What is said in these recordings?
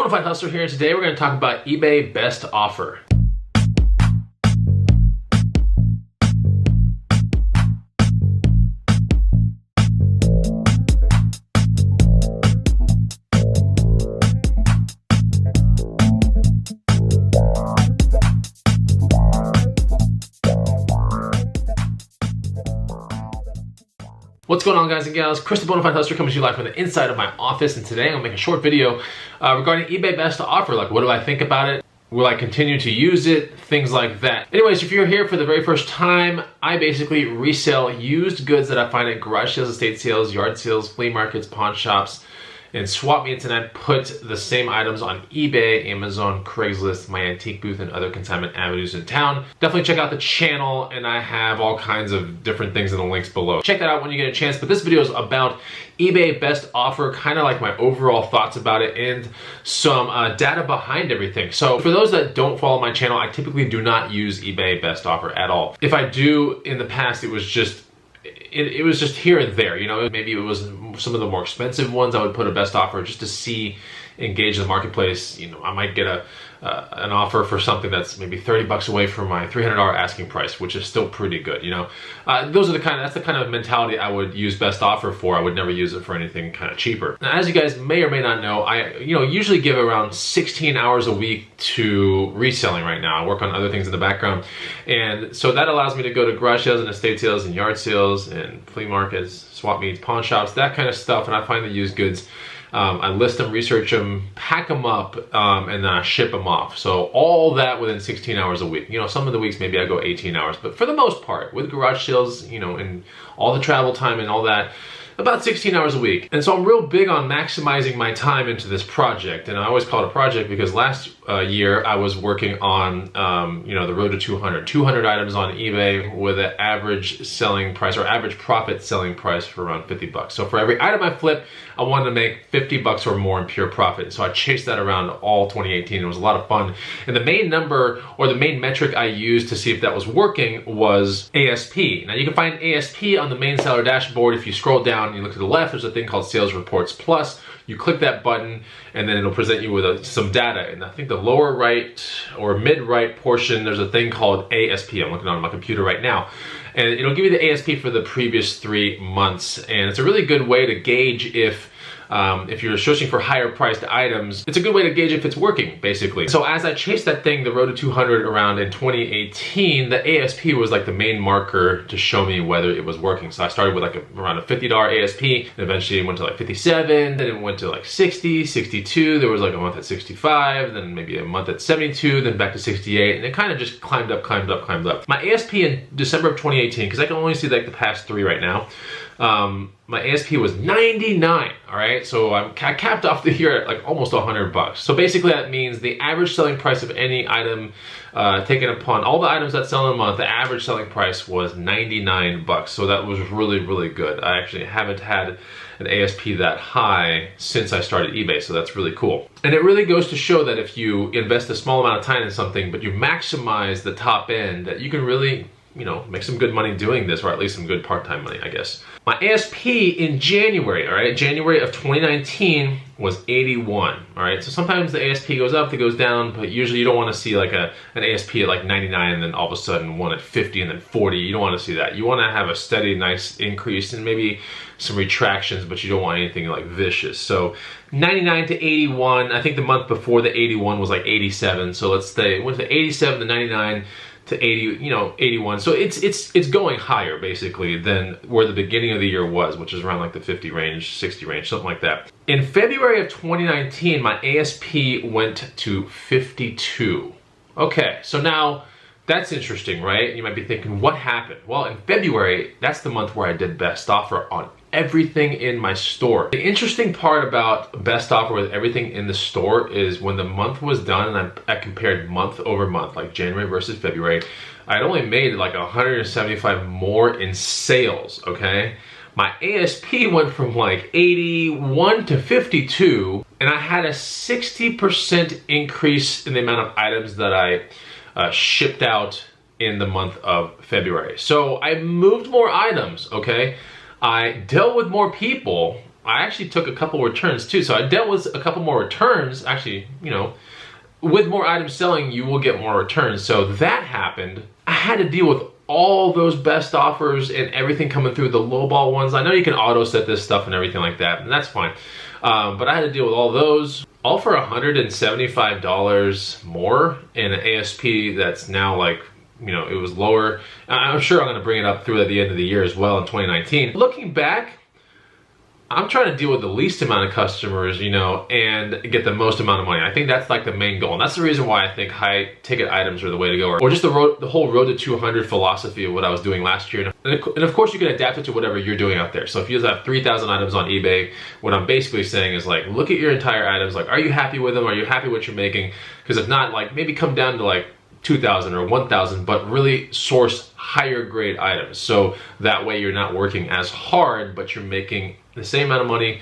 Bonafide Hustler here, and today we're going to talk about eBay Best Offer. What's going on, guys and gals? Chris the Bonafide Hustler coming to you live from the inside of my office, and today I'm gonna make a short video regarding eBay Best Offer. Like, what do I think about it? Will I continue to use it? Things like that. Anyways, if you're here for the very first time, I basically resell used goods that I find at garage sales, estate sales, yard sales, flea markets, pawn shops, and swap meets, and I put the same items on eBay, Amazon, Craigslist, my antique booth, and other consignment avenues in town. Definitely check out the channel, and I have all kinds of different things in the links below. Check that out when you get a chance, but this video is about eBay Best Offer, kind of like my overall thoughts about it and some data behind everything. So for those that don't follow my channel, I typically do not use eBay Best Offer at all. If I do in the past, it was just here and there, you know. Maybe it was some of the more expensive ones I would put a best offer just to see, engage the marketplace. You know, I might get an offer for something that's maybe 30 bucks away from my $300 asking price, which is still pretty good, you know. That's the kind of mentality I would use best offer for. I would never use it for anything kind of cheaper. Now, as you guys may or may not know, I usually give around 16 hours a week to reselling right now. I work on other things in the background, and so that allows me to go to garage sales and estate sales and yard sales and flea markets, swap meets, pawn shops, that kind of stuff, and I find the used goods. I list them, research them, pack them up, and then I ship them off. So all that within 16 hours a week. You know, some of the weeks maybe I go 18 hours, but for the most part, with garage sales, you know, and all the travel time and all that, about 16 hours a week. And so I'm real big on maximizing my time into this project. And I always call it a project because last year I was working on, the road to 200 items on eBay with an average selling price or average profit selling price for around 50 bucks. So for every item I flip, I wanted to make 50 bucks or more in pure profit. So I chased that around all 2018. It was a lot of fun. And the main number or the main metric I used to see if that was working was ASP. Now you can find ASP on the main seller dashboard. If you scroll down and you look to the left, there's a thing called Sales Reports Plus. You click that button and then it'll present you with some data. And I think the lower right or mid right portion, there's a thing called ASP. I'm looking on my computer right now. And it'll give you the ASP for the previous 3 months. And it's a really good way to gauge if you're searching for higher priced items, it's a good way to gauge if it's working, basically. So as I chased that thing, the road to 200 around in 2018, the ASP was like the main marker to show me whether it was working. So I started with like around a $50 ASP, and eventually it went to like 57, then it went to like 60, 62, there was like a month at 65, then maybe a month at 72, then back to 68, and it kind of just climbed up. My ASP in December of 2018, because I can only see like the past 3 right now, my ASP was 99, all right? So I capped off the year at like almost 100 bucks. So basically that means the average selling price of any item taken upon all the items that sell in a month, the average selling price was 99 bucks. So that was really, really good. I actually haven't had an ASP that high since I started eBay, so that's really cool. And it really goes to show that if you invest a small amount of time in something, but you maximize the top end, that you can really, you know, make some good money doing this, or at least some good part-time money, I guess. My ASP in January, all right, January of 2019 was 81, all right? So sometimes the ASP goes up, it goes down, but usually you don't want to see like an ASP at like 99 and then all of a sudden one at 50 and then 40. You don't want to see that. You want to have a steady, nice increase and maybe some retractions, but you don't want anything like vicious. So 99 to 81, I think the month before the 81 was like 87. So let's say it went to 87 to 99 to 80, 81. So it's going higher basically than where the beginning of the year was, which is around like the 50 range, 60 range, something like that. In February of 2019, my ASP went to 52. Okay, so now that's interesting, right? You might be thinking, what happened? Well, in February, that's the month where I did best offer on everything in my store. The interesting part about best offer with everything in the store is when the month was done and I compared month over month, like January versus February, I'd only made like 175 more in sales, okay? My ASP went from like 81 to 52, and I had a 60% increase in the amount of items that I shipped out in the month of February. So I moved more items, okay? I dealt with more people, I actually took a couple returns too. So I dealt with a couple more returns. Actually, you know, with more items selling, you will get more returns. So that happened. I had to deal with all those best offers and everything coming through, the lowball ones. I know you can auto set this stuff and everything like that, and that's fine. But I had to deal with all those, all for $175 more in an ASP that's now like, you know, it was lower. I'm sure I'm gonna bring it up through at the end of the year as well in 2019. Looking back, I'm trying to deal with the least amount of customers, you know, and get the most amount of money. I think that's like the main goal. And that's the reason why I think high ticket items are the way to go. Or just the whole road to 200 philosophy of what I was doing last year. And of course you can adapt it to whatever you're doing out there. So if you have 3,000 items on eBay, what I'm basically saying is like, look at your entire items. Like, are you happy with them? Are you happy with what you're making? Because if not, like maybe come down to like 2,000 or 1,000, but really source higher grade items. So that way you're not working as hard, but you're making the same amount of money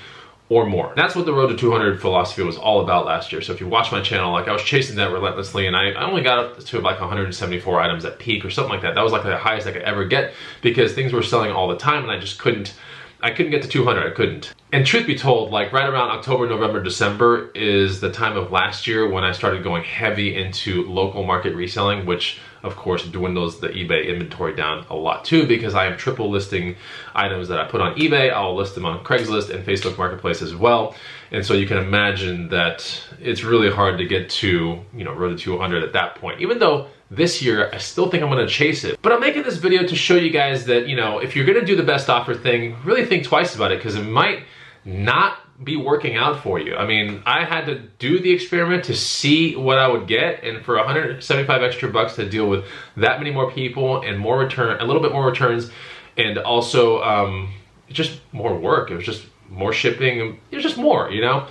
or more. That's what the road to 200 philosophy was all about last year. So if you watch my channel, like I was chasing that relentlessly, and I only got up to like 174 items at peak or something like that. That was like the highest I could ever get because things were selling all the time and I just couldn't get to 200, I couldn't. And truth be told, like right around October, November, December is the time of last year when I started going heavy into local market reselling, which of course dwindles the eBay inventory down a lot too, because I am triple listing items that I put on eBay. I'll list them on Craigslist and Facebook Marketplace as well. And so you can imagine that it's really hard to get to, you know, road to 200 at that point, even though this year, I still think I'm gonna chase it. But I'm making this video to show you guys that, you know, if you're gonna do the best offer thing, really think twice about it because it might not be working out for you. I mean, I had to do the experiment to see what I would get, and for 175 extra bucks to deal with that many more people and more return, a little bit more returns, and also just more work. It was just more shipping. It was just more, you know?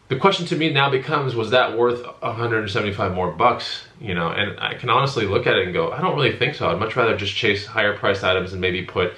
The question to me now becomes, was that worth 175 more bucks? You know, and I can honestly look at it and go, I don't really think so. I'd much rather just chase higher priced items and maybe put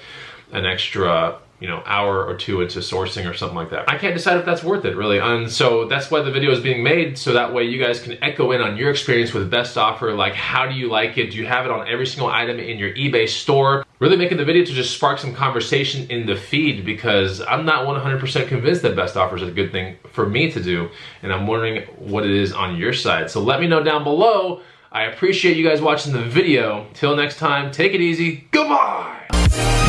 an extra, you know, hour or two into sourcing or something like that. I can't decide if that's worth it, really. And so that's why the video is being made, so that way you guys can echo in on your experience with best offer. Like, how do you like it? Do you have it on every single item in your eBay store? Really making the video to just spark some conversation in the feed, because I'm not 100% convinced that best offer is a good thing for me to do, and I'm wondering what it is on your side. So let me know down below. I appreciate you guys watching the video. Till next time, take it easy. Goodbye!